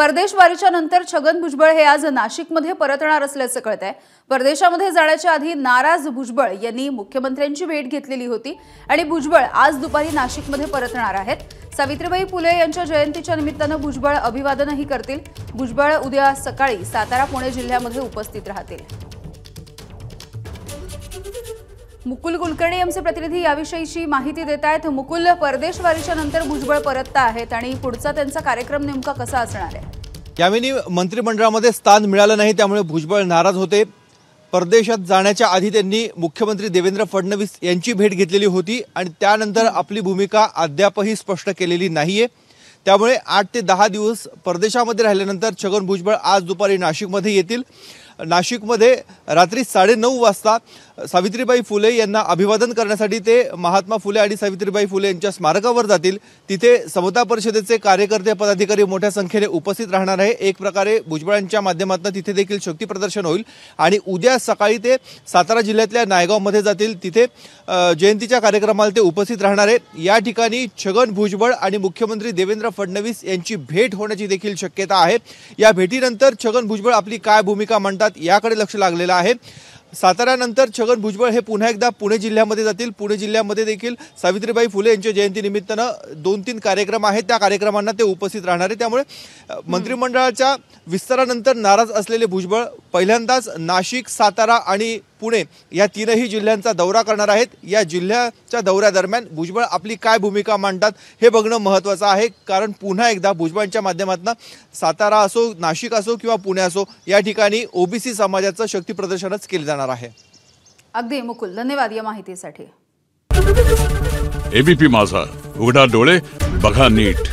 परदेशवारीच्या नंतर छगन भुजबळ हे आज नाशिकमध्ये परतणार असल्याचं कळतंय। परदेशामध्ये जाण्याच्या आधी नाराज भुजबळ यांनी मुख्यमंत्र्यांची भेट घेतलेली होती आणि भुजबळ आज दुपारी नाशिकमध्ये परतणार आहेत। सावित्रीबाई फुले यांच्या जयंतीच्या निमित्तानं भुजबळ अभिवादनही करतील। भुजबळ उद्या सकाळी सातारा पुणे जिल्ह्यामध्ये उपस्थित राहतील। मुकुल कुलकर्णी आमचे प्रतिनिधी याविषयीची माहिती देत आहेत। मुकुल, परदेशवारीच्या नंतर भुजबळ परतत आहेत आणि पुढचा त्यांचा कार्यक्रम नेमका कसा असणार आहे? यावेळी मंत्रिमंडळामध्ये स्थान मिळालं नाही, त्यामुळे भुजबळ नाराज होते। परदेशात जाण्याच्या आधी त्यांनी मुख्यमंत्री देवेंद्र फडणवीस यांची भेट घेतलेली होती आणि त्यानंतर आपली भूमिका अद्यापही स्पष्ट केलेली नाहीये। त्यामुळे 8 ते 10 दिवस परदेशामध्ये राहिल्यानंतर छगन भुजबळ आज दुपारी नाशिकमध्ये येतील। नाशिकमध्ये रात्री 9:30 वाजता सावित्रीबाई फुले यांना अभिवादन करण्यासाठी ते महात्मा फुले आणि सावित्रीबाई फुले यांच्या स्मारकावर जातील। तिथे समता परिषदेचे कार्यकर्ते पदाधिकारी मोठ्या संख्येने उपस्थित राहणार आहे। एक प्रकारे भुजबळांच्या माध्यमातून तिथे देखील शक्ती प्रदर्शन होईल आणि उद्या सकाळी ते सातारा जिल्ह्यातल्या नायगावमध्ये जातील। तिथे जयंतीच्या कार्यक्रमाला ते उपस्थित राहणार आहे। या ठिकाणी छगन भुजबळ आणि मुख्यमंत्री देवेंद्र फडणवीस यांची भेट होण्याची देखील शक्यता आहे। या भेटीनंतर छगन भुजबळ आपली काय भूमिका मांडतात याकडे लक्ष लागलेलं आहे। साताऱ्यानंतर छगन भुजबळ हे पुन्हा एकदा पुणे जिल्ह्यामध्ये जातील। पुणे जिल्ह्यामध्ये देखील सावित्रीबाई फुले यांच्या जयंतीनिमित्तानं 2-3 कार्यक्रम आहेत, त्या कार्यक्रमांना ते उपस्थित राहणार आहे। त्यामुळे मंत्रिमंडळाच्या विस्तारानंतर नाराज असलेले भुजबळ पहिल्यांदाच नाशिक, सातारा आणि पुणे या 3ही जिल्ह्यांचा दौरा करणार आहेत। या जिल्ह्याच्या दौऱ्यादरम्यान भुजबळ आपली काय भूमिका मांडतात हे बघणं महत्त्वाचं आहे, कारण पुन्हा एकदा भुजबळांच्या माध्यमातून सातारा असो, नाशिक असो किंवा पुणे असो या ठिकाणी ओबीसी समाजाचं शक्ती प्रदर्शनच केलं जाणार आहे। अगदी मुकुल, धन्यवाद या माहितीसाठी। एबीपी माझा, उघडा डोळे बघा नीट।